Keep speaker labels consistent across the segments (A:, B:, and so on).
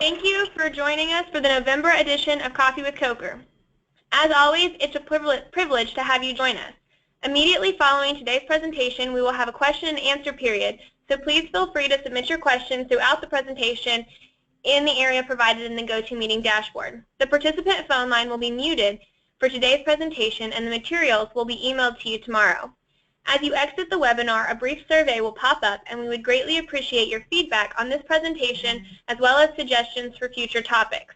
A: Thank you for joining us for the November edition of Coffee with Coker. As always, it's a privilege to have you join us. Immediately following today's presentation, we will have a question and answer period, so please feel free to submit your questions throughout the presentation in the area provided in the GoToMeeting dashboard. The participant phone line will be muted for today's presentation, and the materials will be emailed to you tomorrow. As you exit the webinar, a brief survey will pop up, and we would greatly appreciate your feedback on this presentation as well as suggestions for future topics.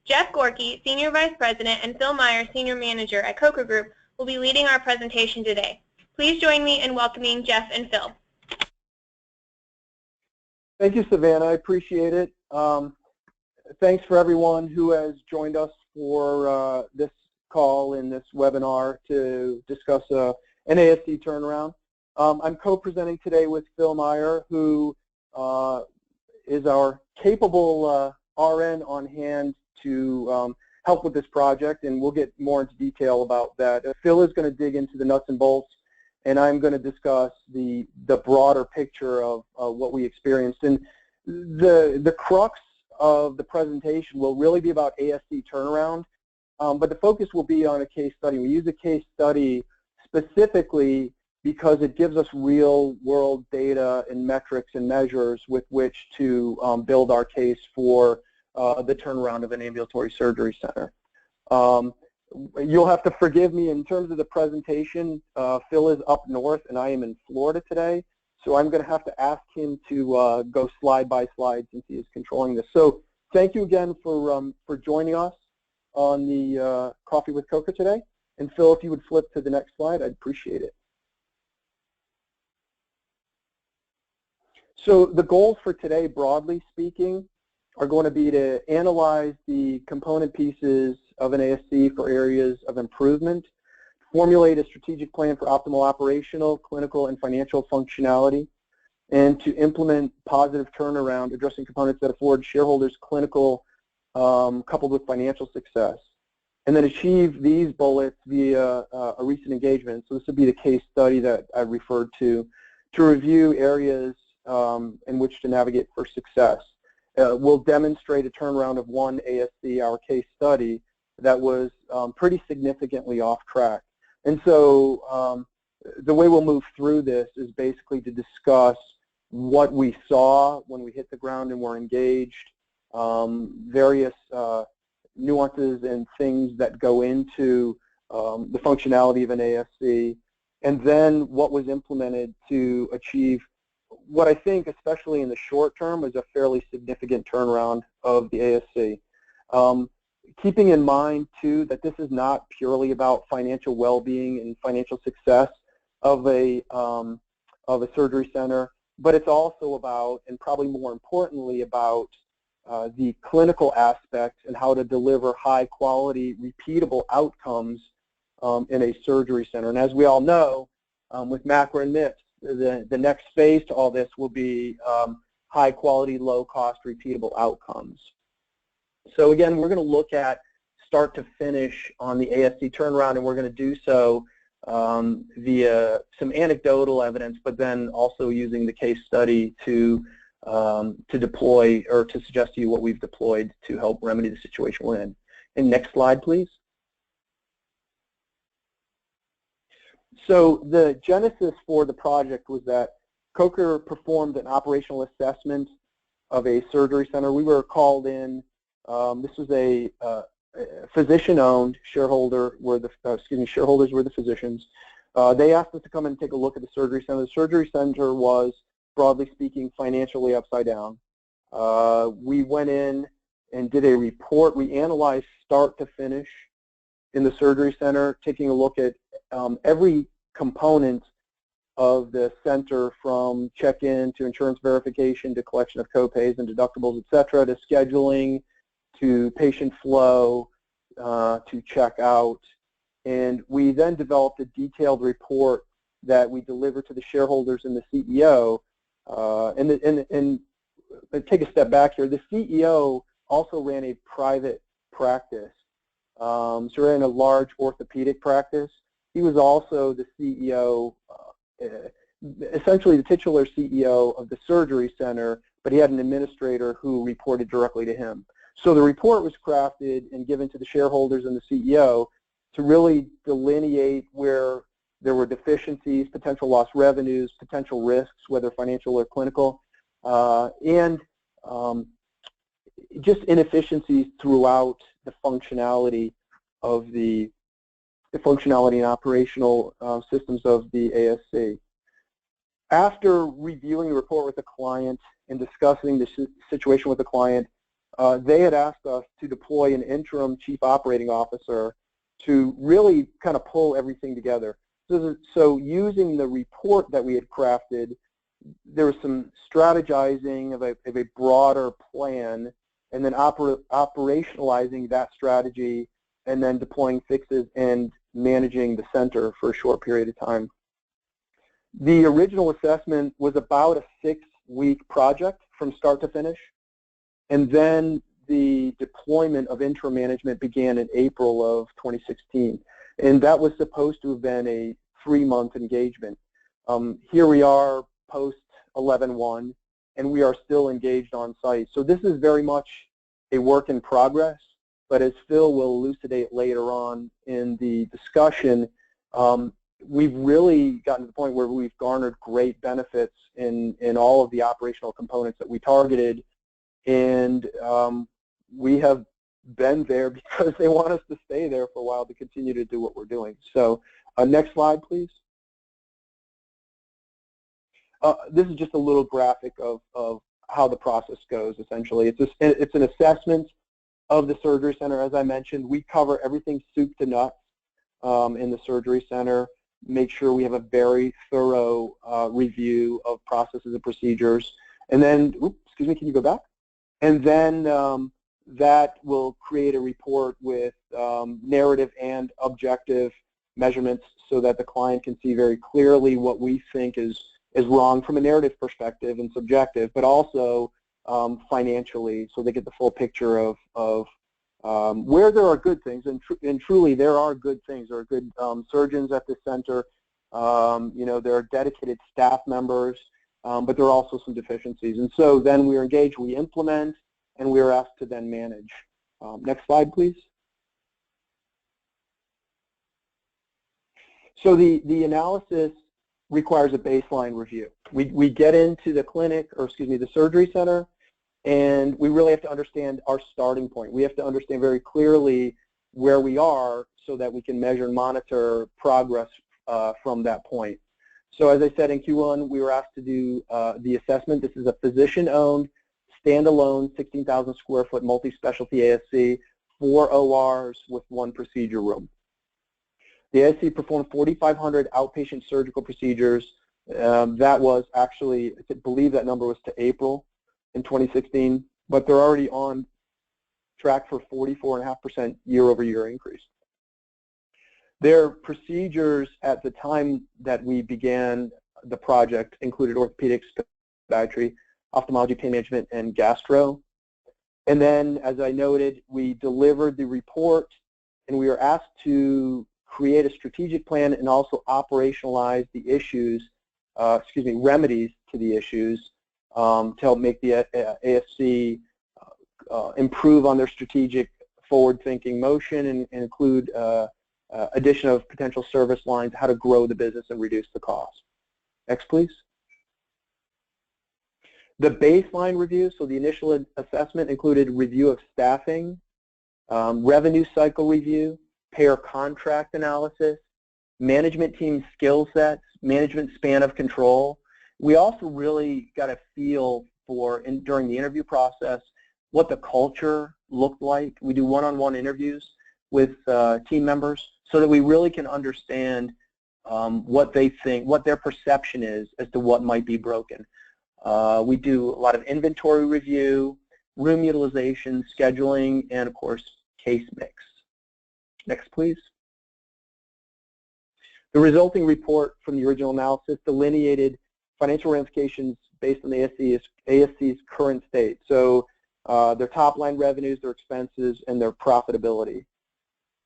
A: Jeff Gorky, Senior Vice President, and Phil Meyer, Senior Manager at Coker Group, will be leading our presentation today. Please join me in welcoming Jeff and Phil.
B: Thank you, Savannah. I appreciate it. Thanks for everyone who has joined us for this call in this webinar to discuss an ASC turnaround. I'm co-presenting today with Phil Meyer, who is our capable RN on hand to help with this project, and we'll get more into detail about that. Phil is going to dig into the nuts and bolts, and I'm going to discuss the broader picture of what we experienced. And the crux of the presentation will really be about ASC turnaround, but the focus will be on a case study. We use a case study specifically because it gives us real-world data and metrics and measures with which to build our case for the turnaround of an ambulatory surgery center. You'll have to forgive me in terms of the presentation. Phil is up north and I am in Florida today, so I'm going to have to ask him to go slide by slide since he is controlling this. So thank you again for joining us on the Coffee with Coker today. And Phil, if you would flip to the next slide, I'd appreciate it. So the goals for today, broadly speaking, are going to be to analyze the component pieces of an ASC for areas of improvement, formulate a strategic plan for optimal operational, clinical, and financial functionality, and to implement positive turnaround, addressing components that afford shareholders clinical coupled with financial success. And then achieve these bullets via a recent engagement. So this would be the case study that I referred to review areas in which to navigate for success. We'll demonstrate a turnaround of one ASC, our case study, that was pretty significantly off track. And so the way we'll move through this is basically to discuss what we saw when we hit the ground and were engaged, various nuances and things that go into the functionality of an ASC, and then what was implemented to achieve what I think, especially in the short term, is a fairly significant turnaround of the ASC. Keeping in mind, too, that this is not purely about financial well-being and financial success of a surgery center, but it's also about, and probably more importantly, about the clinical aspect and how to deliver high-quality, repeatable outcomes in a surgery center. And as we all know, with macro and MIPS, the next phase to all this will be high-quality, low-cost, repeatable outcomes. So again, we're going to look at start to finish on the ASC turnaround, and we're going to do so via some anecdotal evidence, but then also using the case study to deploy or to suggest to you what we've deployed to help remedy the situation we're in. And next slide, please. So the genesis for the project was that Coker performed an operational assessment of a surgery center. We were called in. This was a physician-owned shareholder. Shareholders were the physicians. They asked us to come and take a look at the surgery center. The surgery center was, broadly speaking, financially upside down. We went in and did a report. We analyzed start to finish in the surgery center, taking a look at every component of the center, from check-in to insurance verification to collection of copays and deductibles, et cetera, to scheduling, to patient flow, to check out. And we then developed a detailed report that we delivered to the shareholders and the CEO. And take a step back here. The CEO also ran a private practice. So he ran a large orthopedic practice. He was also the CEO, essentially the titular CEO of the surgery center, but he had an administrator who reported directly to him. So the report was crafted and given to the shareholders and the CEO to really delineate where there were deficiencies, potential lost revenues, potential risks, whether financial or clinical, and just inefficiencies throughout the functionality of the functionality and operational systems of the ASC. After reviewing the report with the client and discussing the situation with the client, they had asked us to deploy an interim chief operating officer to really kind of pull everything together. So using the report that we had crafted, there was some strategizing of a broader plan, and then operationalizing that strategy, and then deploying fixes and managing the center for a short period of time. The original assessment was about a 6-week project from start to finish, and then the deployment of interim management began in April of 2016, and that was supposed to have been a 3-month engagement. Here we are post 11/1, and we are still engaged on site. So this is very much a work in progress, but as Phil will elucidate later on in the discussion, we've really gotten to the point where we've garnered great benefits in all of the operational components that we targeted, and we have been there because they want us to stay there for a while to continue to do what we're doing. So next slide, please. This is just a little graphic of how the process goes, essentially. It's an assessment of the surgery center. As I mentioned, we cover everything soup to nuts in the surgery center, make sure we have a very thorough review of processes and procedures. And then, oops, excuse me, can you go back? And then that will create a report with narrative and objective measurements so that the client can see very clearly what we think is wrong from a narrative perspective and subjective, but also financially, so they get the full picture of where there are good things, and truly there are good things. There are good surgeons at the center. You know, there are dedicated staff members, but there are also some deficiencies. And so then we are engaged, we implement, and we are asked to then manage. Next slide, please. So the analysis requires a baseline review. We get into the clinic, or excuse me, the surgery center, and we really have to understand our starting point. We have to understand very clearly where we are so that we can measure and monitor progress from that point. So as I said, in Q1, we were asked to do the assessment. This is a physician-owned, standalone, 16,000 square foot multi-specialty ASC, 4 ORs with 1 procedure room. The ASC performed 4,500 outpatient surgical procedures. That was actually, I believe that number was to April in 2016, but they're already on track for 44.5% year-over-year increase. Their procedures at the time that we began the project included orthopedics, podiatry, ophthalmology, pain management, and gastro. And then, as I noted, we delivered the report, and we were asked to create a strategic plan and also operationalize the issues, remedies to the issues to help make the ASC improve on their strategic forward-thinking motion and include addition of potential service lines, how to grow the business and reduce the cost. Next, please. The baseline review, so the initial assessment included review of staffing, revenue cycle review, payer contract analysis, management team skill sets, management span of control. We also really got a feel for, during the interview process, what the culture looked like. We do one-on-one interviews with team members so that we really can understand what they think, what their perception is as to what might be broken. We do a lot of inventory review, room utilization, scheduling, and of course, case mix. Next, please. The resulting report from the original analysis delineated financial ramifications based on the ASC's current state. So their top-line revenues, their expenses, and their profitability.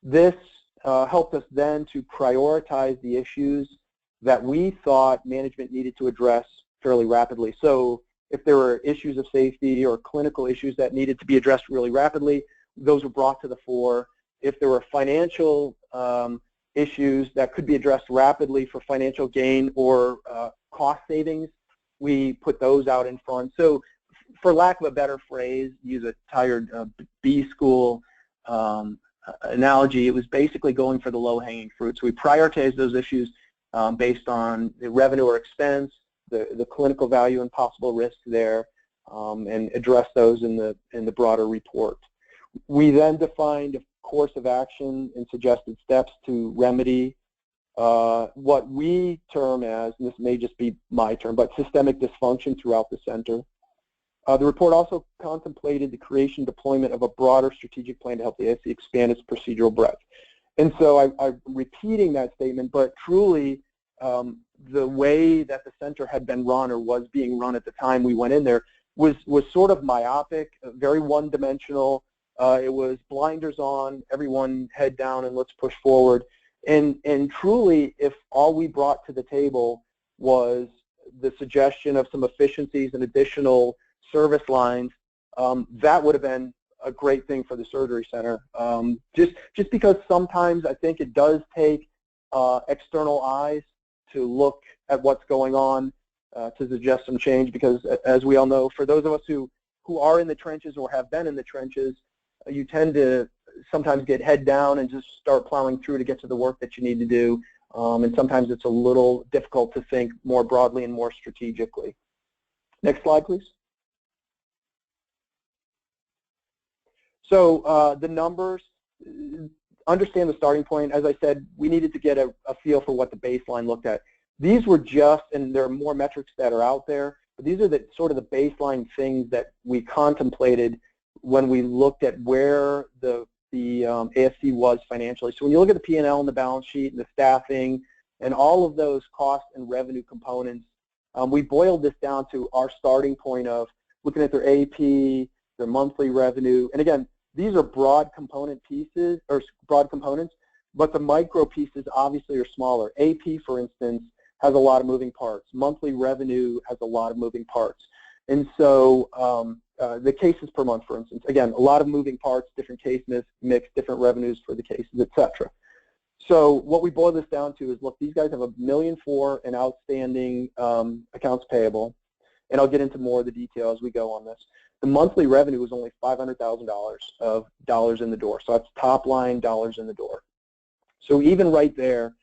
B: This helped us then to prioritize the issues that we thought management needed to address fairly rapidly. So If there were issues of safety or clinical issues that needed to be addressed really rapidly, those were brought to the fore. If there were financial issues that could be addressed rapidly for financial gain or cost savings, we put those out in front. So for lack of a better phrase, use a tired B school analogy, it was basically going for the low-hanging fruit. So we prioritized those issues based on the revenue or expense, the clinical value and possible risk there, and address those in the broader report. We then defined a course of action and suggested steps to remedy what we term as, and this may just be my term, but systemic dysfunction throughout the center. The report also contemplated the creation and deployment of a broader strategic plan to help the ASC expand its procedural breadth. And so I'm repeating that statement, but truly the way that the center had been run or was being run at the time we went in there was sort of myopic, very one-dimensional. It was blinders on, everyone head down, and let's push forward. And truly, if all we brought to the table was the suggestion of some efficiencies and additional service lines, that would have been a great thing for the surgery center. Just because sometimes I think it does take external eyes to look at what's going on to suggest some change, because as we all know, for those of us who are in the trenches or have been in the trenches, you tend to sometimes get head down and just start plowing through to get to the work that you need to do, and sometimes it's a little difficult to think more broadly and more strategically. Next slide, please. So the numbers, understand the starting point. As I said, we needed to get a feel for what the baseline looked at. These were just, and there are more metrics that are out there, but these are the sort of the baseline things that we contemplated when we looked at where the ASC was financially. So when you look at the P&L and the balance sheet and the staffing and all of those cost and revenue components, we boiled this down to our starting point of looking at their AP, their monthly revenue, and again, these are broad component pieces, or broad components, but the micro pieces obviously are smaller. AP, for instance, has a lot of moving parts. Monthly revenue has a lot of moving parts. And so the cases per month, for instance, again, a lot of moving parts, different case mix, different revenues for the cases, et cetera. So what we boil this down to is, look, these guys have $1.4 million in outstanding accounts payable, and I'll get into more of the detail as we go on this. The monthly revenue was only $500,000 of dollars in the door. So that's top line dollars in the door. So even right there,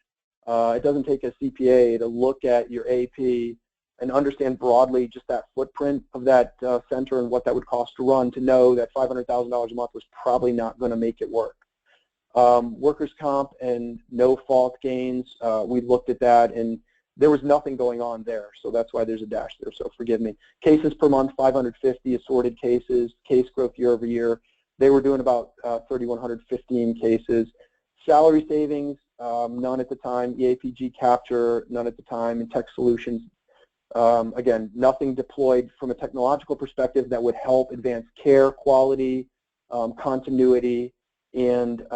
B: it doesn't take a CPA to look at your AP and understand broadly just that footprint of that center and what that would cost to run, to know that $500,000 a month was probably not going to make it work. Workers' comp and no fault gains, we looked at that, and there was nothing going on there, so that's why there's a dash there, so forgive me. Cases per month, 550 assorted cases, case growth year over year. They were doing about 3,115 cases. Salary savings, none at the time. EAPG capture, none at the time. And tech solutions, again, nothing deployed from a technological perspective that would help advance care quality, continuity, and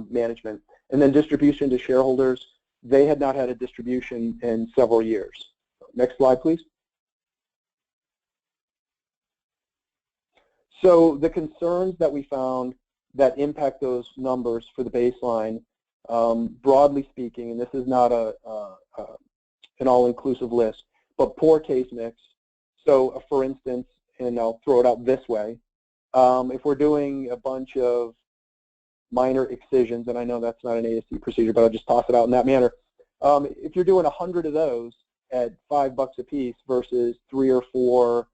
B: management. And then distribution to shareholders, they had not had a distribution in several years. Next slide, please. So the concerns that we found that impact those numbers for the baseline, broadly speaking, and this is not an all-inclusive list, but poor case mix. So for instance, and I'll throw it out this way, if we're doing a bunch of minor excisions, and I know that's not an ASC procedure, but I'll just toss it out in that manner. If you're doing 100 of those at $5 a piece versus 3 or 4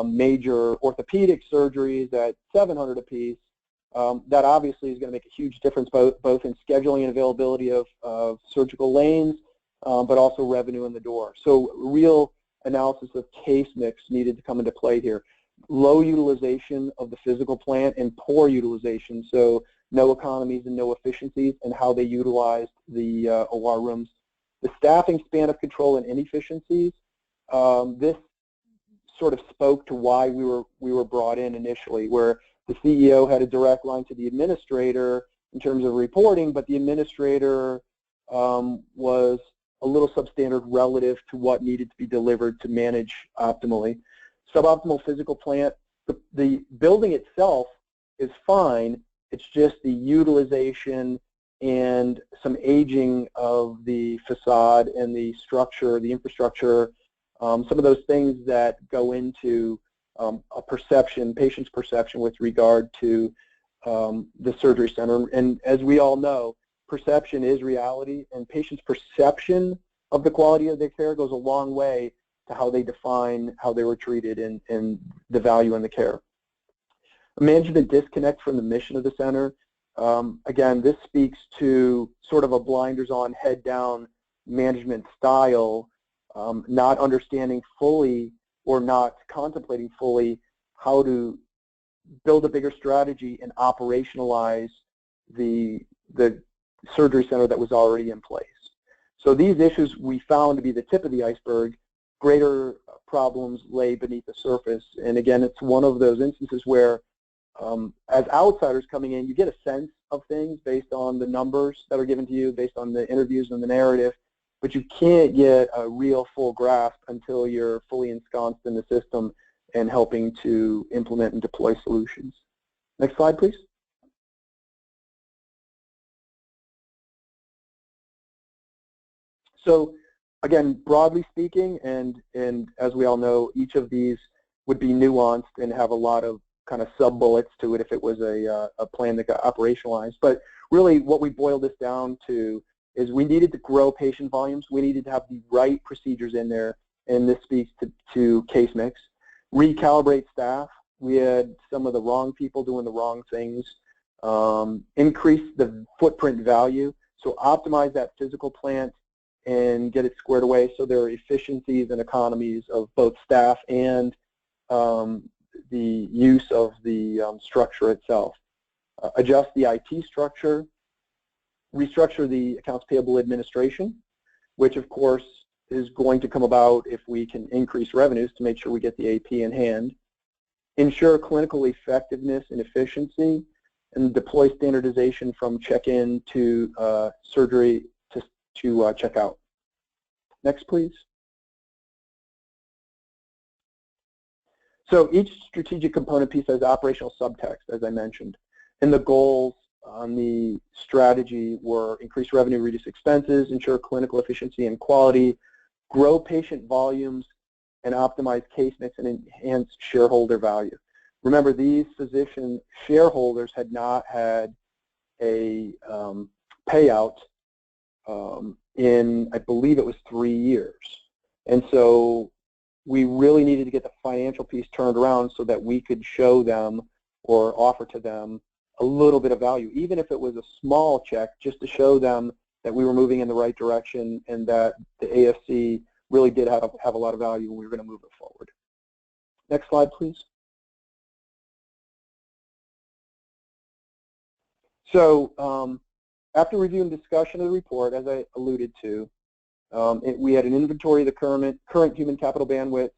B: major orthopedic surgeries at $700 a piece, that obviously is going to make a huge difference both in scheduling and availability of surgical lanes, but also revenue in the door. So real analysis of case mix needed to come into play here. Low utilization of the physical plant and poor utilization, so no economies and no efficiencies in how they utilized the OR rooms. The staffing span of control and inefficiencies, this sort of spoke to why we were brought in initially, where the CEO had a direct line to the administrator in terms of reporting, but the administrator was a little substandard relative to what needed to be delivered to manage optimally. Suboptimal physical plant. The building itself is fine. It's just the utilization and some aging of the facade and the structure, the infrastructure, some of those things that go into a perception, patient's perception with regard to the surgery center. And as we all know, perception is reality, and patients' perception of the quality of their care goes a long way to how they define how they were treated and the value in the care. A management disconnect from the mission of the center. Again, this speaks to sort of a blinders on, head down management style, not understanding fully or not contemplating fully how to build a bigger strategy and operationalize the surgery center that was already in place. So these issues we found to be the tip of the iceberg. Greater problems lay beneath the surface. And again, it's one of those instances where as outsiders coming in, you get a sense of things based on the numbers that are given to you, based on the interviews and the narrative, but you can't get a real full grasp until you're fully ensconced in the system and helping to implement and deploy solutions. Next slide, please. So again, broadly speaking, and as we all know, each of these would be nuanced and have a lot of kind of sub-bullets to it if it was a plan that got operationalized. But really what we boiled this down to is we needed to grow patient volumes. We needed to have the right procedures in there, and this speaks to case mix. Recalibrate staff. We had some of the wrong people doing the wrong things. Increase the footprint value. So optimize that physical plant and get it squared away so there are efficiencies and economies of both staff and the use of the structure itself. Adjust the IT structure, restructure the accounts payable administration, which of course is going to come about if we can increase revenues to make sure we get the AP in hand. Ensure clinical effectiveness and efficiency, and deploy standardization from check-in to surgery to check out. Next, please. So each strategic component piece has operational subtext, as I mentioned, and the goals on the strategy were increase revenue, reduce expenses, ensure clinical efficiency and quality, grow patient volumes, and optimize case mix and enhance shareholder value. Remember, these physician shareholders had not had a payout in, I believe it was 3 years. And so we really needed to get the financial piece turned around so that we could show them or offer to them a little bit of value, even if it was a small check, just to show them that we were moving in the right direction and that the ASC really did have a lot of value and we were going to move it forward. Next slide, please. So after review and discussion of the report, as I alluded to, we had an inventory of the current human capital bandwidth,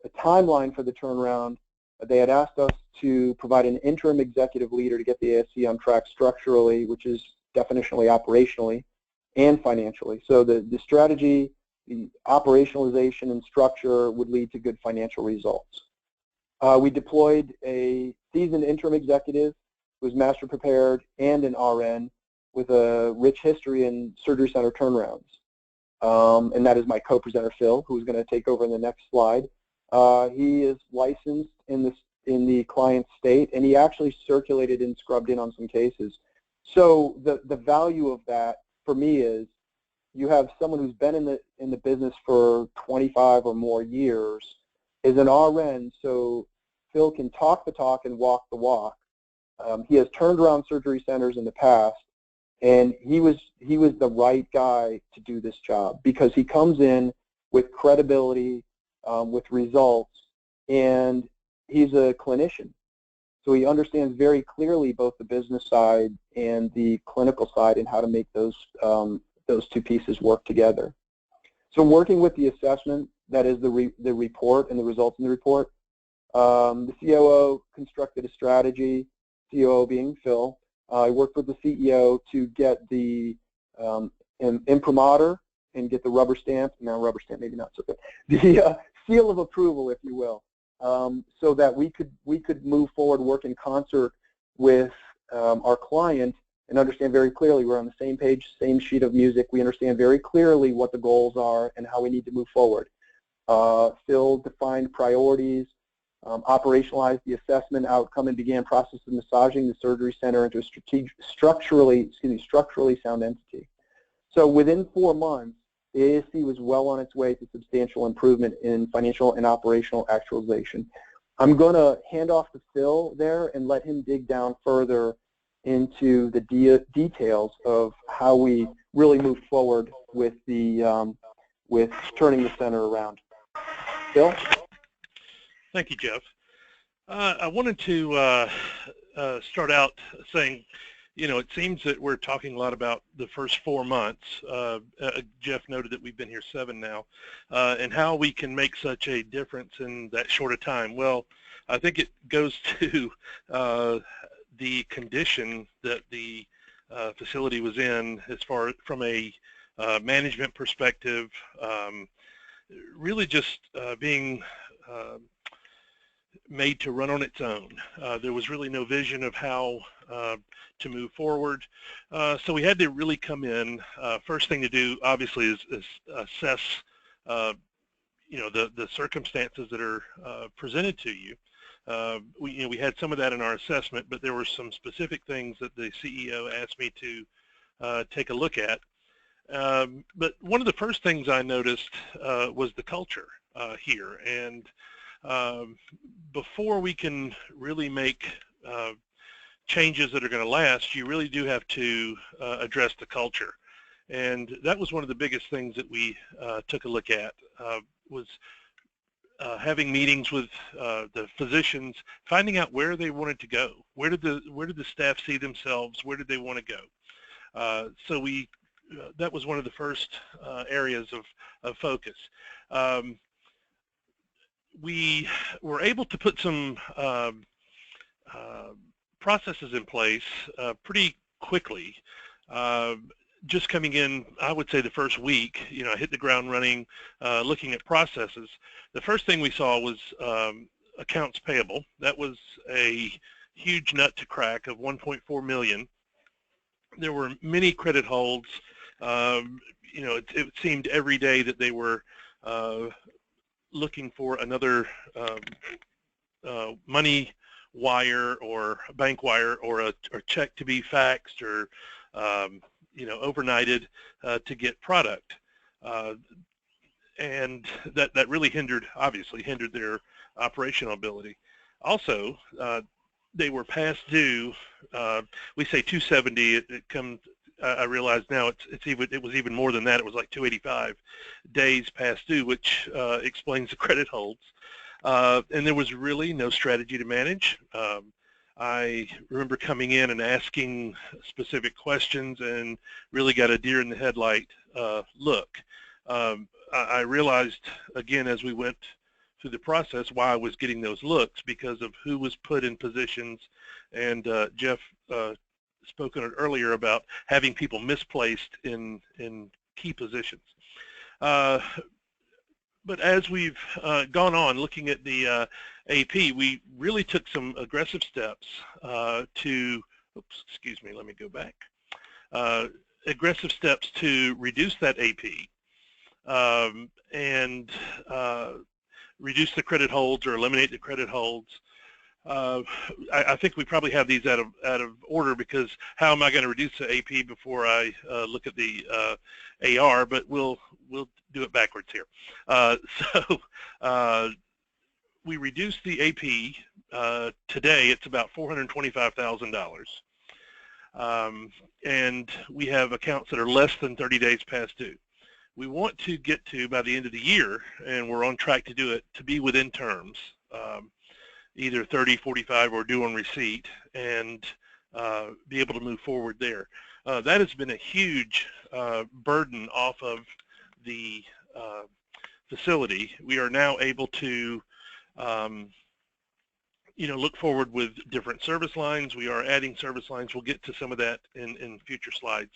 B: a timeline for the turnaround. They had asked us to provide an interim executive leader to get the ASC on track structurally, which is definitionally operationally and financially. So the strategy, the operationalization and structure would lead to good financial results. We deployed a seasoned interim executive who was master prepared and an RN with a rich history in surgery center turnarounds. And that is my co-presenter, Phil, who's going to take over in the next slide. He is licensed in the client state, and he actually circulated and scrubbed in on some cases. So the value of that for me is you have someone who's been in the business for 25 or more years, is an RN, so Phil can talk the talk and walk the walk. He has turned around surgery centers in the past, and he was the right guy to do this job because he comes in with credibility, with results, and he's a clinician. So he understands very clearly both the business side and the clinical side and how to make those two pieces work together. So working with the assessment, that is the report and the results in the report, the COO constructed a strategy, COO being Phil. I worked with the CEO to get the imprimatur and get the rubber stamp, now rubber stamp maybe not so good, the seal of approval, if you will. so that we could move forward, work in concert with our client, and understand very clearly we're on the same page, same sheet of music. We understand very clearly what the goals are and how we need to move forward. Phil defined priorities, operationalized the assessment outcome, and began process of massaging the surgery center into a structurally sound entity. So within 4 months, the ASC was well on its way to substantial improvement in financial and operational actualization. I'm going to hand off to Phil there and let him dig down further into the details of how we really move forward with the with turning the center around. Phil?
C: Thank you, Jeff. I wanted to start out saying, you know, it seems that we're talking a lot about the first 4 months. Jeff noted that we've been here 7 now, and how we can make such a difference in that short a time. Well, I think it goes to the condition that the facility was in, as far from a management perspective, really just being made to run on its own. There was really no vision of how to move forward. So we had to really come in. First thing to do, obviously, is assess you know, the circumstances that are presented to you. We had some of that in our assessment, but there were some specific things that the CEO asked me to take a look at. But one of the first things I noticed was the culture here. And before we can really make changes that are going to last, you really do have to address the culture. And that was one of the biggest things that we took a look at, was having meetings with the physicians, finding out where they wanted to go. Where did the staff see themselves? Where did they want to go? So that was one of the first areas of focus. We were able to put some processes in place pretty quickly. Just coming in, I would say the first week, you know, I hit the ground running, looking at processes. The first thing we saw was accounts payable. That was a huge nut to crack of 1.4 million. There were many credit holds. You know, it seemed every day that they were looking for another money wire or bank wire or check to be faxed or you know, overnighted to get product, and that really obviously hindered their operational ability. Also, they were past due. We say 270. It comes. I realize now it was even more than that. It was like 285 days past due, which explains the credit holds. And there was really no strategy to manage. I remember coming in and asking specific questions and really got a deer in the headlight look. I realized, again, as we went through the process, why I was getting those looks, because of who was put in positions. And Jeff spoke on it earlier about having people misplaced in key positions. But as we've gone on looking at the AP, we really took some aggressive steps excuse me, let me go back. Aggressive steps to reduce that AP and reduce the credit holds or eliminate the credit holds. I think we probably have these out of order, because how am I going to reduce the AP before I look at the AR? But we'll do it backwards here. So we reduced the AP. Today it's about $425,000, and we have accounts that are less than 30 days past due. We want to get to, by the end of the year, and we're on track to do it, to be within terms. Either 30, 45, or due on receipt, and be able to move forward there. That has been a huge burden off of the facility. We are now able to, you know, look forward with different service lines. We are adding service lines. We'll get to some of that in future slides.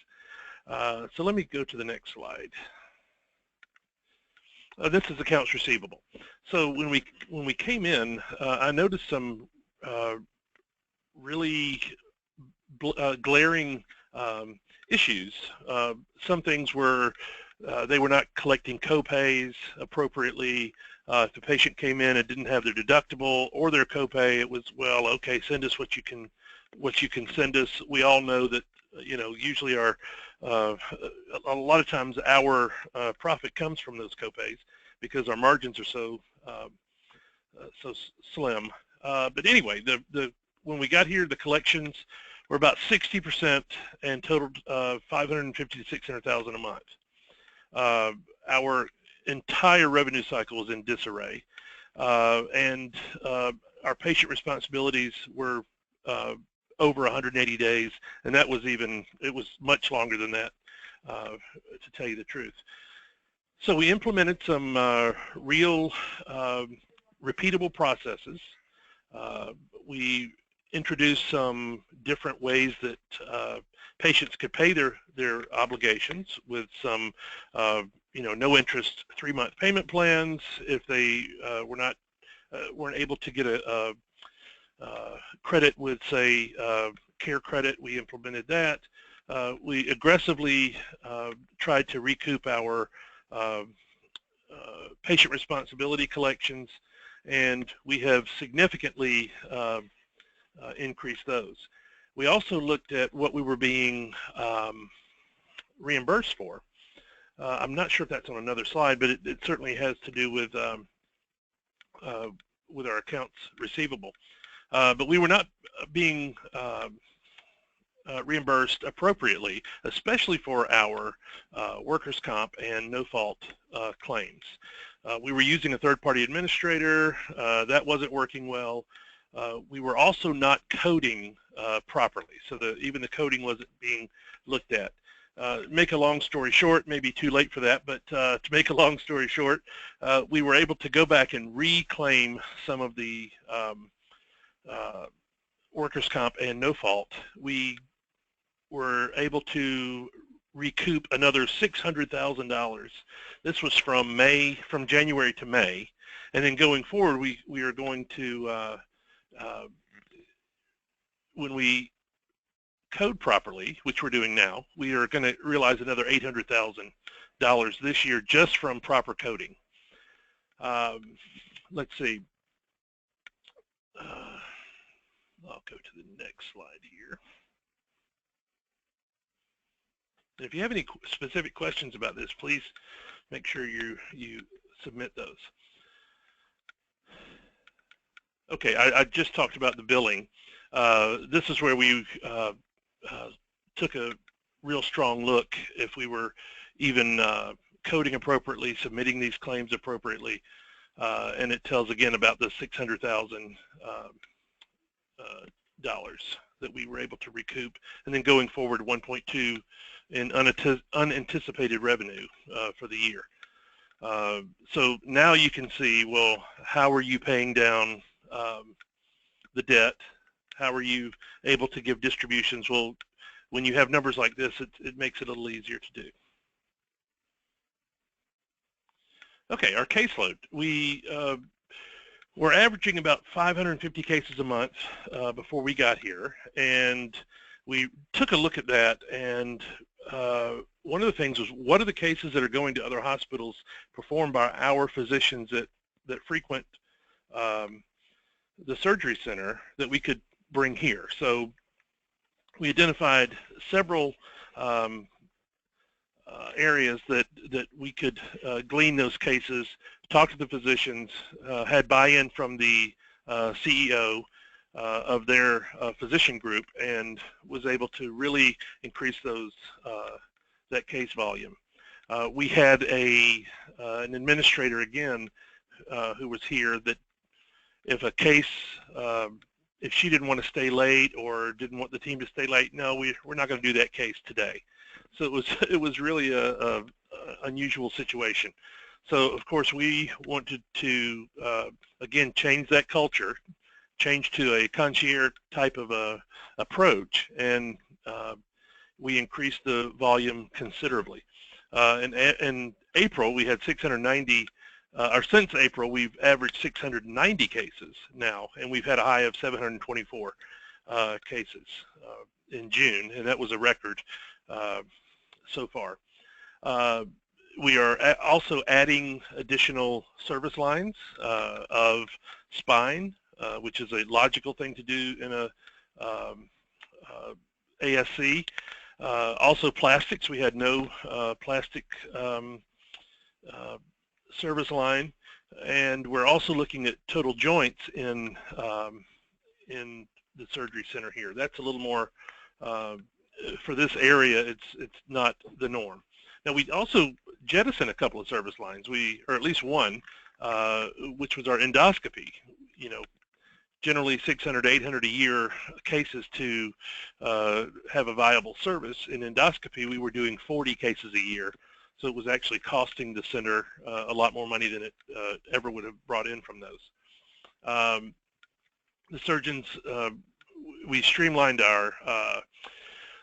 C: So let me go to the next slide. This is accounts receivable. So when we came in, I noticed some really glaring issues. Some things were they were not collecting copays appropriately. If the patient came in and didn't have their deductible or their copay, it was, well, okay, send us what you can send us. We all know that, you know, usually our a lot of times our profit comes from those copays because our margins are so slim. But anyway, when we got here, the collections were about 60% and totaled $550,000 to $600,000 a month. Our entire revenue cycle was in disarray, and our patient responsibilities were over 180 days, and that was it was much longer than that, to tell you the truth. So we implemented some real repeatable processes. We introduced some different ways that patients could pay their obligations with some you know, no interest 3-month payment plans. If they weren't able to get a credit with, say, care credit, we implemented that. We aggressively tried to recoup our patient responsibility collections, and we have significantly increased those. We also looked at what we were being reimbursed for. I'm not sure if that's on another slide, but it certainly has to do with our accounts receivable. But we were not being reimbursed appropriately, especially for our workers' comp and no-fault claims. We were using a third-party administrator. That wasn't working well. We were also not coding properly, so even the coding wasn't being looked at. Make a long story short, maybe too late for that, but to make a long story short, we were able to go back and reclaim some of the workers' comp and no fault. We were able to recoup another $600,000. This was from January to May, and then going forward, we are going to when we code properly, which we're doing now, we are going to realize another $800,000 this year just from proper coding. Let's see. I'll go to the next slide here. If you have any specific questions about this, please make sure you submit those. Okay, I just talked about the billing. This is where we took a real strong look if we were even coding appropriately, submitting these claims appropriately, and it tells again about the $600,000 that we were able to recoup, and then going forward 1.2 in unanticipated revenue for the year. So now you can see, well, how are you paying down the debt? How are you able to give distributions? Well, when you have numbers like this, it makes it a little easier to do. Okay, our caseload. We're averaging about 550 cases a month before we got here, and we took a look at that, and one of the things was, what are the cases that are going to other hospitals performed by our physicians that frequent the surgery center that we could bring here? So we identified several areas that we could glean those cases, talk to the physicians, had buy-in from the CEO of their physician group, and was able to really increase that case volume. We had an administrator again who was here that if a case, if she didn't want to stay late or didn't want the team to stay late, no, we're not going to do that case today. So it was really a unusual situation. So of course we wanted to again change that culture, change to a concierge type of approach, and we increased the volume considerably. In April we had 690 or since April, we've averaged 690 cases now, and we've had a high of 724 cases in June, and that was a record so far. We are also adding additional service lines of spine, which is a logical thing to do in a ASC. Also plastics. We had no plastic service line, and we're also looking at total joints in the surgery center here. That's a little more for this area. It's not the norm. Now we also jettisoned a couple of service lines. Or at least one, which was our endoscopy. You know, generally 600 to 800 a year cases to have a viable service. In endoscopy, we were doing 40 cases a year. So it was actually costing the center a lot more money than it ever would have brought in from those. The surgeons, we streamlined our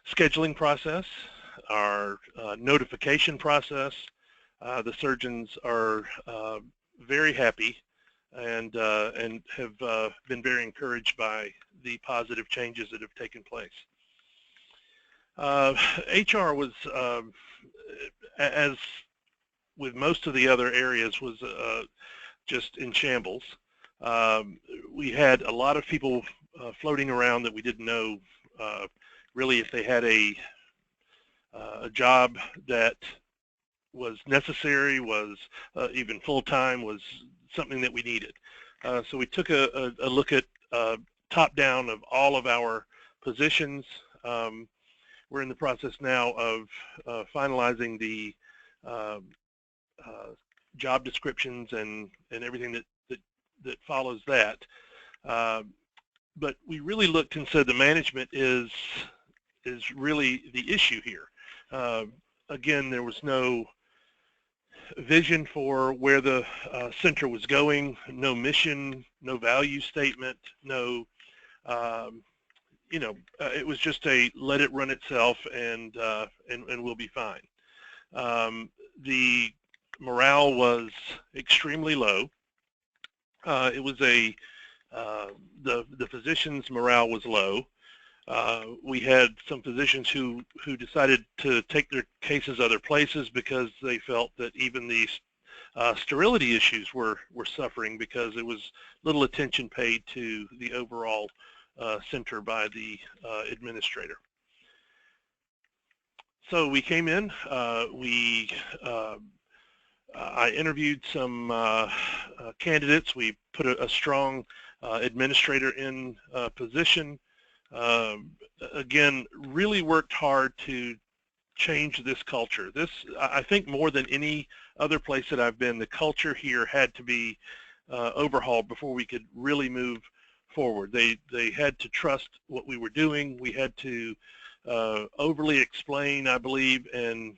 C: scheduling process, our notification process. The surgeons are very happy and have been very encouraged by the positive changes that have taken place. HR was, as with most of the other areas, was just in shambles. We had a lot of people floating around that we didn't know really if they had a job that was necessary, was even full-time, was something that we needed. So we took a look at top down of all of our positions. We're in the process now of finalizing the job descriptions and everything that follows that. But we really looked and said the management is really the issue here. Again, there was no vision for where the center was going, no mission, no value statement, no, you know, it was just a let it run itself and we'll be fine. The morale was extremely low. It was the physicians' morale was low. We had some physicians who decided to take their cases other places because they felt that even the sterility issues were suffering because there was little attention paid to the overall center by the administrator. So we came in, I interviewed some candidates. We put a strong administrator in position. Again, really worked hard to change this culture. This, I think, more than any other place that I've been, the culture here had to be overhauled before we could really move forward. They had to trust what we were doing. We had to overly explain, I believe, and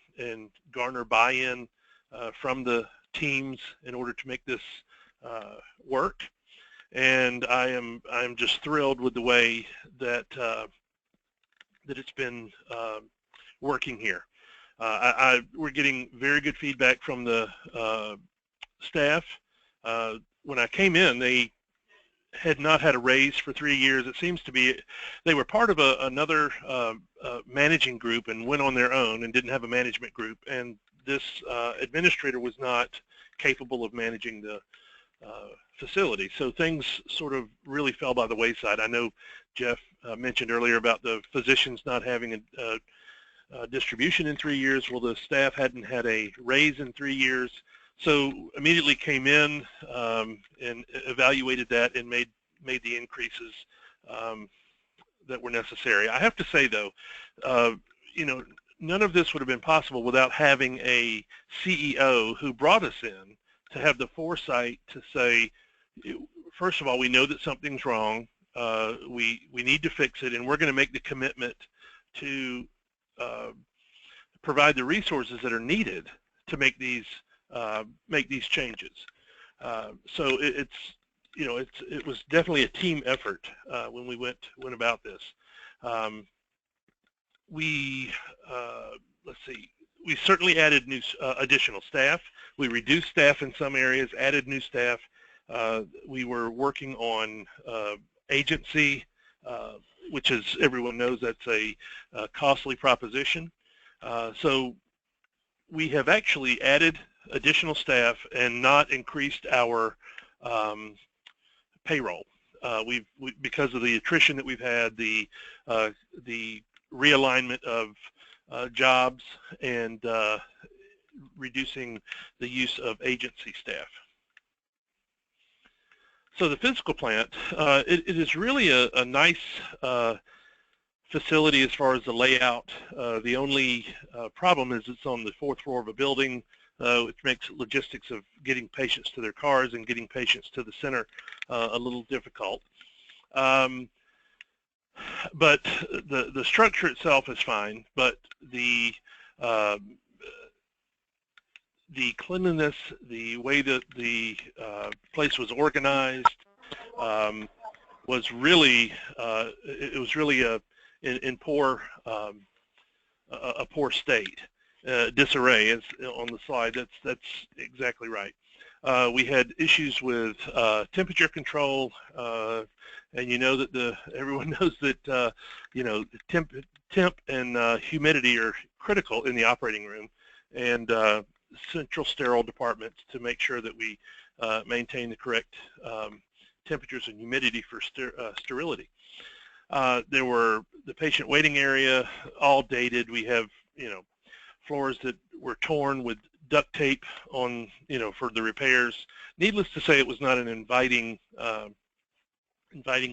C: garner buy-in from the teams in order to make this work. And I'm just thrilled with the way that that it's been working here. We're getting very good feedback from the staff. When I came in, they had not had a raise for 3 years. It seems to be they were part of another managing group and went on their own and didn't have a management group. And this administrator was not capable of managing the facility. So things sort of really fell by the wayside. I know Jeff mentioned earlier about the physicians not having a distribution in 3 years. Well, the staff hadn't had a raise in 3 years. So immediately came in and evaluated that and made the increases that were necessary. I have to say, though, you know, none of this would have been possible without having a CEO who brought us in to have the foresight to say, first of all, we know that something's wrong. We need to fix it, and we're going to make the commitment to provide the resources that are needed to make these changes. So it was definitely a team effort when we went about this. Let's see, we certainly added new additional staff. We reduced staff in some areas, added new staff. We were working on agency, which, as everyone knows, that's a costly proposition. So we have actually added additional staff and not increased our payroll. Because of the attrition that we've had, the realignment of jobs and reducing the use of agency staff. So the physical plant, it is really a nice facility as far as the layout. The only problem is it's on the 4th floor of a building, which makes logistics of getting patients to their cars and getting patients to the center a little difficult. But the structure itself is fine, but the cleanliness, the way that the place was organized, was really in poor a poor state. Disarray is on the slide. That's exactly right. We had issues with temperature control, and you know that everyone knows that you know, temp and humidity are critical in the operating room, and central sterile departments to make sure that we maintain the correct temperatures and humidity for sterility. There were the patient waiting area, all dated. We have, you know, floors that were torn with duct tape on, you know, for the repairs. Needless to say, it was not an inviting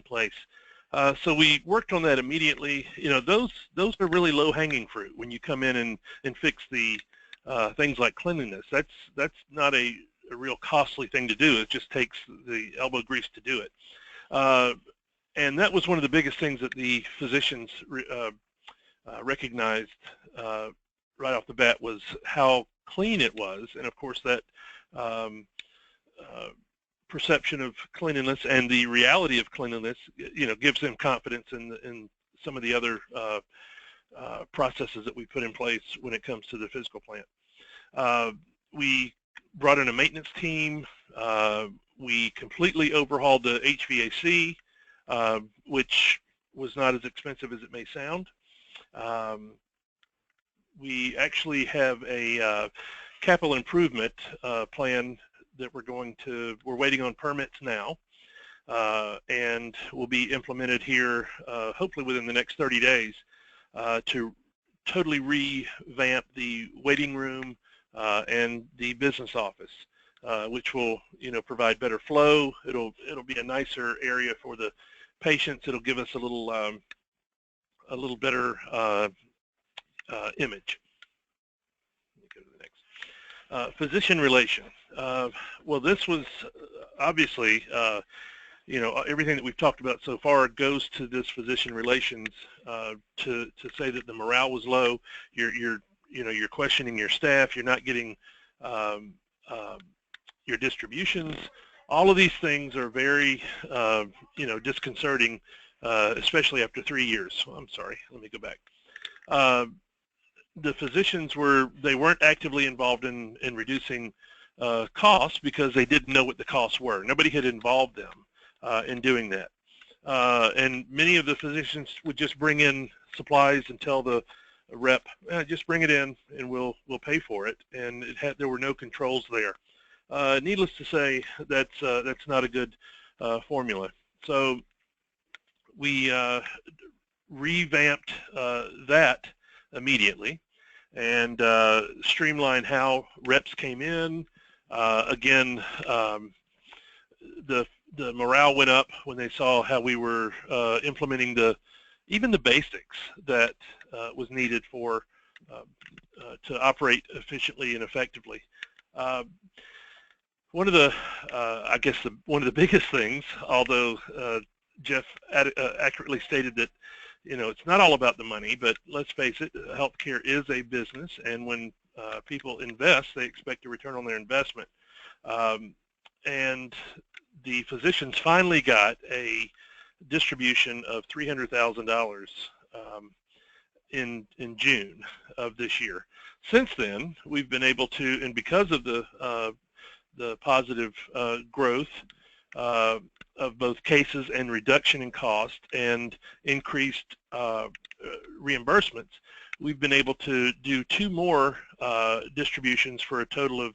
C: place. So we worked on that immediately. You know, those are really low-hanging fruit when you come in and fix the things like cleanliness. That's not a real costly thing to do. It just takes the elbow grease to do it. And that was one of the biggest things that the physicians recognized right off the bat, was how clean it was. And of course that perception of cleanliness and the reality of cleanliness, you know, gives them confidence in some of the other processes that we put in place when it comes to the physical plant. We brought in a maintenance team. We completely overhauled the HVAC, which was not as expensive as it may sound. We actually have a capital improvement plan that we're waiting on permits now, and will be implemented here hopefully within the next 30 days to totally revamp the waiting room and the business office, which will, you know, provide better flow. It'll be a nicer area for the patients. It'll give us a little better image. Let me go to the next. Physician relation. Well, this was obviously, you know, everything that we've talked about so far goes to this physician relations, to say that the morale was low. You're questioning your staff. You're not getting your distributions. All of these things are very, you know, disconcerting, especially after 3 years. I'm sorry, let me go back. The physicians weren't actively involved in reducing costs because they didn't know what the costs were. Nobody had involved them in doing that. And many of the physicians would just bring in supplies and tell the rep, just bring it in and we'll pay for it. And there were no controls there. Needless to say, that's not a good formula. So we revamped that immediately and streamlined how reps came in. Again, the morale went up when they saw how we were implementing even the basics that was needed for to operate efficiently and effectively. One of the, I guess one of the biggest things, although Jeff accurately stated that, you know, it's not all about the money, but let's face it, healthcare is a business, and when people invest, they expect a return on their investment. And the physicians finally got a distribution of $300,000 in June of this year. Since then, we've been able to, and because of the positive growth of both cases and reduction in cost and increased reimbursements, we've been able to do 2 more distributions for a total of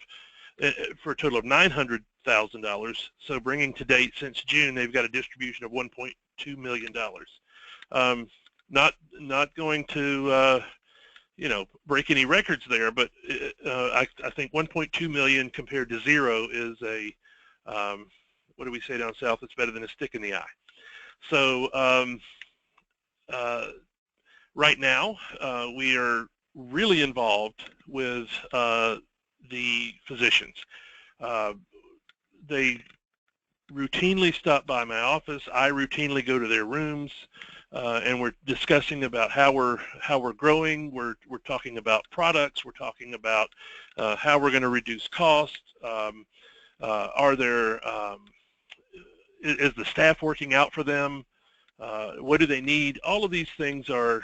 C: $900,000. So bringing to date since June, they've got a distribution of $1.2 million. Not going to break any records there, but I think 1.2 million compared to 0 is a what do we say down south? It's better than a stick in the eye. So right now we are really involved with the physicians. They routinely stop by my office. I routinely go to their rooms, and we're discussing about how we're growing. We're talking about products. We're talking about how we're going to reduce costs. Is the staff working out for them? What do they need? All of these things are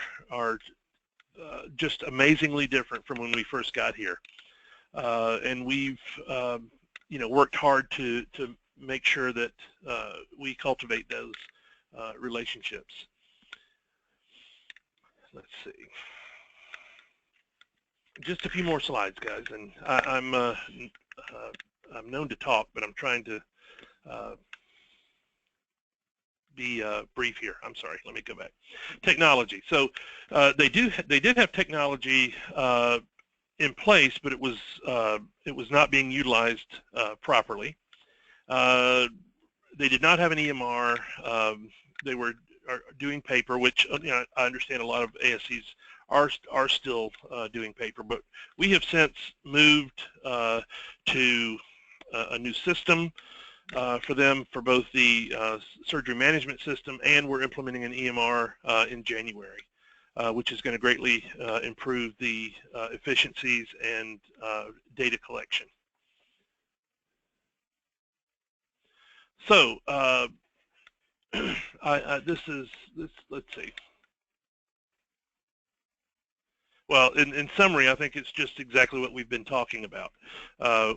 C: just amazingly different from when we first got here, and we've worked hard to make sure that we cultivate those relationships. Let's see. Just a few more slides, guys, and I'm known to talk, but I'm trying to be brief here. I'm sorry. Let me go back. Technology. So they did have technology in place, but it was not being utilized properly. They did not have an EMR. They were doing paper, which I understand a lot of ASCs are still doing paper, but we have since moved to a new system for them for both the surgery management system, and we're implementing an EMR in January, which is going to greatly improve the efficiencies and data collection. So let's see. Well, in summary, I think it's just exactly what we've been talking about.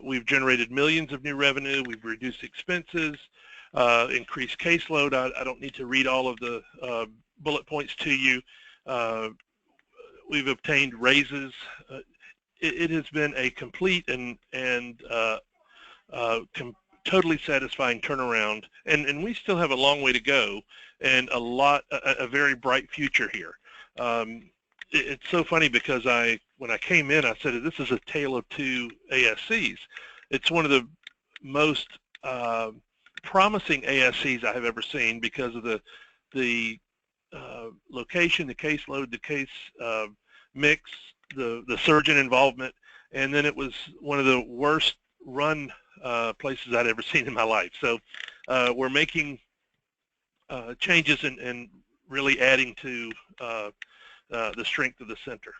C: We've generated millions of new revenue. We've reduced expenses, increased caseload. I don't need to read all of the bullet points to you. We've obtained raises. It has been a complete and totally satisfying turnaround, and we still have a long way to go and a very bright future here. It's so funny because when I came in, I said this is a tale of 2 ASCs. It's one of the most promising ASCs I have ever seen because of the location, the caseload, the case mix, the surgeon involvement, and then it was one of the worst run places I'd ever seen in my life. So we're making changes and really adding to the strength of the center.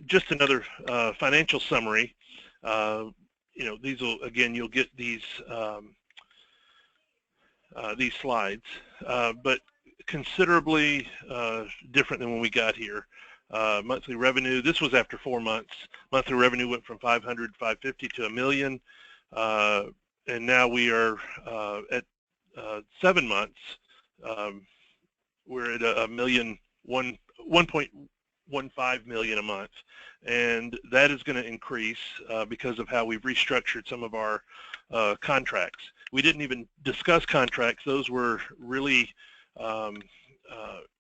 C: Just another financial summary. These will, again, you'll get these slides, but considerably different than when we got here. Monthly revenue, this was after 4 months. Monthly revenue went from 500, 550 to $1 million, and now we are at 7 months. We're at $1.15 million a month, and that is going to increase because of how we've restructured some of our contracts. We didn't even discuss contracts; those were really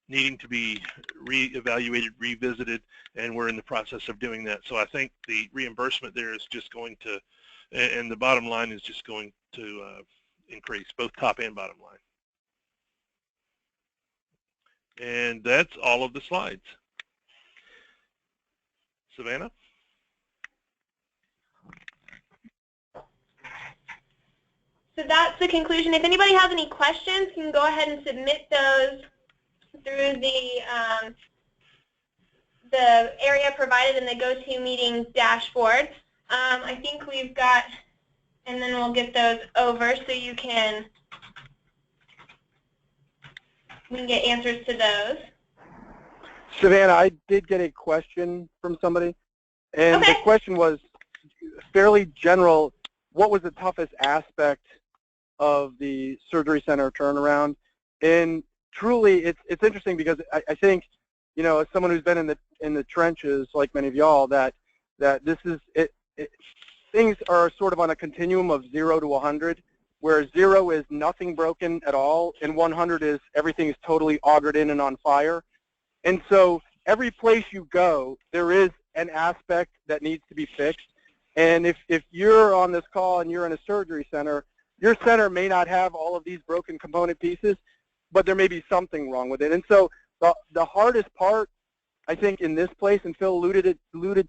C: needing to be reevaluated, revisited, and we're in the process of doing that. So I think the reimbursement there is just going to, and the bottom line is just going to increase, both top and bottom line. And that's all of the slides. Savannah?
A: So that's the conclusion. If anybody has any questions, you can go ahead and submit those through the area provided in the GoToMeeting dashboard. I think we've got, and then we'll get those over so we can get answers to those.
B: Savannah, I did get a question from somebody, and
A: Okay.
B: the question was fairly general. What was the toughest aspect of the surgery center turnaround? And truly, it's interesting because I think, you know, as someone who's been in the trenches, like many of y'all, that this is things are sort of on a continuum of 0 to 100, where 0 is nothing broken at all, and 100 is everything is totally augured in and on fire. And so every place you go, there is an aspect that needs to be fixed. And if you're on this call and you're in a surgery center, your center may not have all of these broken component pieces, but there may be something wrong with it. And so the hardest part, I think, in this place, and Phil alluded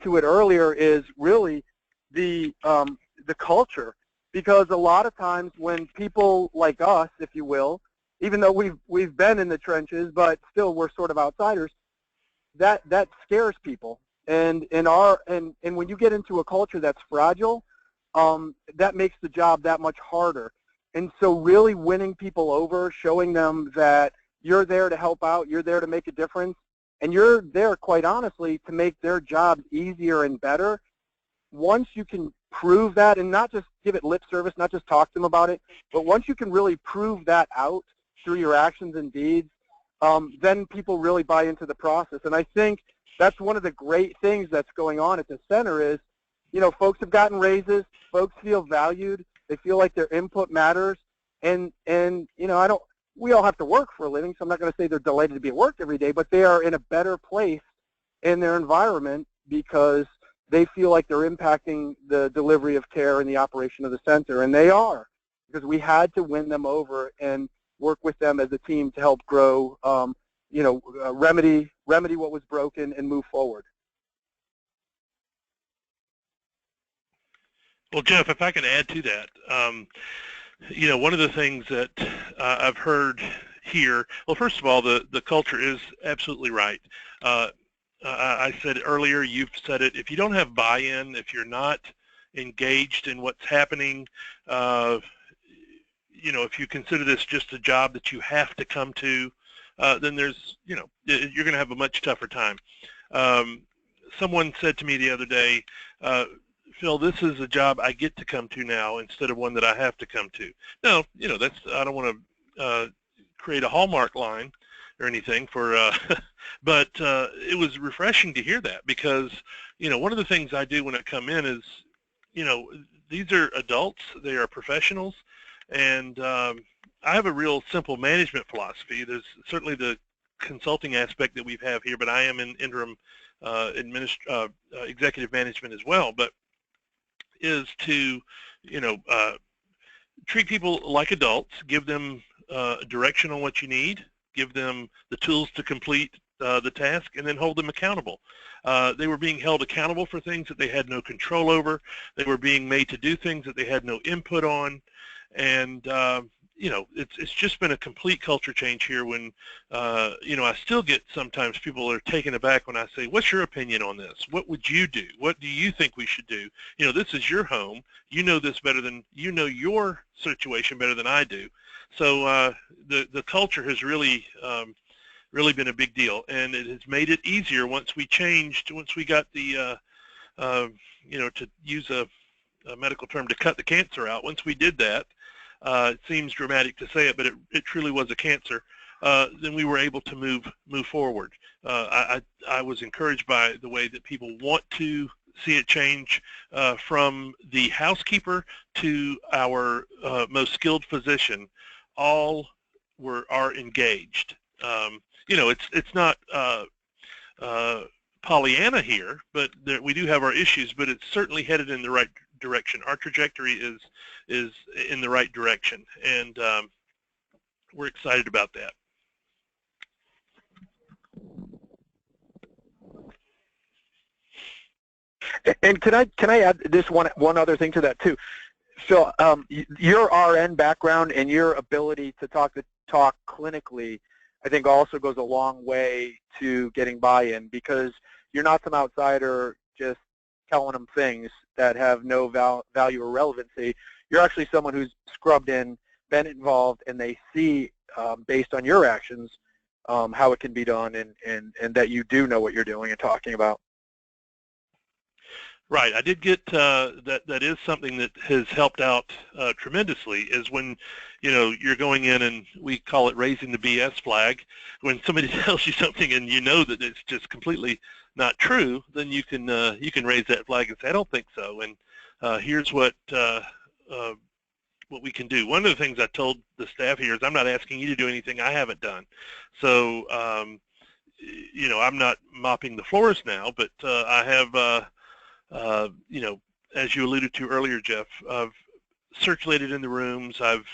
B: to it earlier, is really the culture. Because a lot of times when people like us, if you will, even though we've been in the trenches, but still we're sort of outsiders, that scares people. And when you get into a culture that's fragile, that makes the job that much harder. And so really winning people over, showing them that you're there to help out, you're there to make a difference, and you're there, quite honestly, to make their jobs easier and better. Once you can prove that, and not just give it lip service, not just talk to them about it, but once you can really prove that out through your actions and deeds, then people really buy into the process. And I think that's one of the great things that's going on at the center is, you know, folks have gotten raises, folks feel valued, they feel like their input matters, and you know, we all have to work for a living, so I'm not going to say they're delighted to be at work every day, but they are in a better place in their environment because they feel like they're impacting the delivery of care and the operation of the center, and they are, because we had to win them over and work with them as a team to help grow, you know, remedy what was broken and move forward.
C: Well, Jeff, if I can add to that, you know, one of the things that I've heard here, well, first of all, the culture is absolutely right. I said earlier, you've said it, if you don't have buy-in, if you're not engaged in what's happening, you know, if you consider this just a job that you have to come to, then there's, you know, you're going to have a much tougher time. Someone said to me the other day, Phil, this is a job I get to come to now instead of one that I have to come to. Now, you know, that's, I don't want to create a Hallmark line or anything for, but it was refreshing to hear that because, you know, one of the things I do when I come in is, you know, these are adults, they are professionals, and I have a real simple management philosophy. There's certainly the consulting aspect that we have here, but I am in interim executive management as well, but is to, you know, treat people like adults, give them direction on what you need, give them the tools to complete the task, and then hold them accountable. They were being held accountable for things that they had no control over. They were being made to do things that they had no input on. And, you know, it's just been a complete culture change here when, you know, I still get sometimes people are taken aback when I say, what's your opinion on this? What would you do? What do you think we should do? You know, this is your home. You know this better than, you know your situation better than I do. So the culture has really, really been a big deal, and it has made it easier once we changed, once we got the, you know, to use a medical term, to cut the cancer out. Once we did that, it seems dramatic to say it, but it truly was a cancer. Then we were able to move forward. I was encouraged by the way that people want to see it change from the housekeeper to our most skilled physician. All are engaged. You know, it's not Pollyanna here, but we do have our issues, but it's certainly headed in the right direction. Our trajectory is in the right direction, and we're excited about that.
B: And can I add this one other thing to that too? So your RN background and your ability to talk clinically, I think also goes a long way to getting buy-in, because you're not some outsider just telling them things that have no value or relevancy. You're actually someone who's scrubbed in, been involved, and they see, based on your actions, how it can be done, and that you do know what you're doing and talking about.
C: Right. I did get that is something that has helped out tremendously, is when, you know, you're going in, and we call it raising the BS flag. When somebody tells you something and you know that it's just completely not true, then you can raise that flag and say, I don't think so, and here's what we can do. One of the things I told the staff here is, I'm not asking you to do anything I haven't done. So, you know, I'm not mopping the floors now, but I have you know, as you alluded to earlier, Jeff, I've circulated in the rooms, I've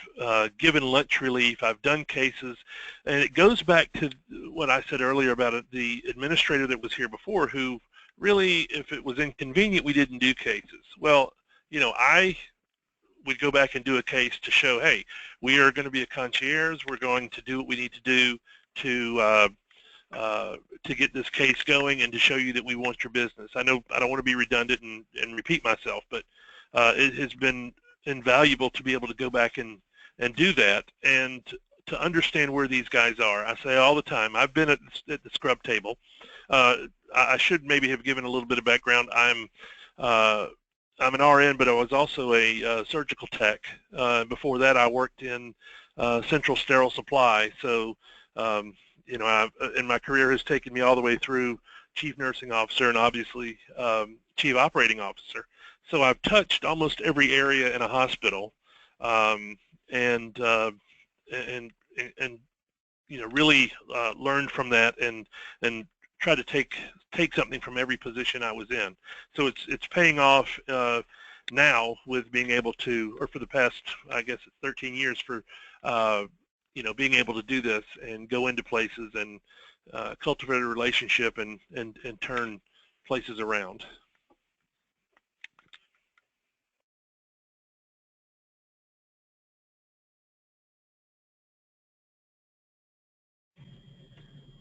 C: given lunch relief, I've done cases, and it goes back to what I said earlier about it, the administrator that was here before, who really, if it was inconvenient, we didn't do cases. Well, you know, I would go back and do a case to show, hey, we are going to be a concierge, we're going to do what we need to do to get this case going and to show you that we want your business. I know I don't want to be redundant and repeat myself, but it has been invaluable to be able to go back and do that, and to understand where these guys are. I say all the time, I've been at the scrub table. I should maybe have given a little bit of background. I'm an RN, but I was also a surgical tech. Before that, I worked in central sterile supply. So you know, and my career has taken me all the way through chief nursing officer and obviously chief operating officer. So I've touched almost every area in a hospital, and you know, really learned from that, and try to take something from every position I was in. So it's paying off now with being able to, or for the past, I guess it's 13 years, for you know, being able to do this and go into places and cultivate a relationship and turn places around.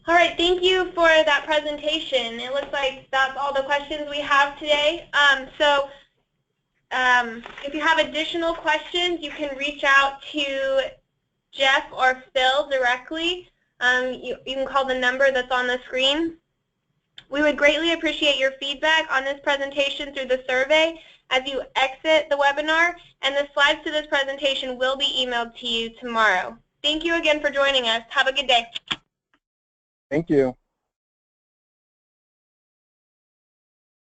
A: All right, thank you for that presentation. It looks like that's all the questions we have today. If you have additional questions, you can reach out to Jeff or Phil directly. You can call the number that's on the screen. We would greatly appreciate your feedback on this presentation through the survey as you exit the webinar, and the slides to this presentation will be emailed to you tomorrow. Thank you again for joining us. Have a good day.
B: Thank you.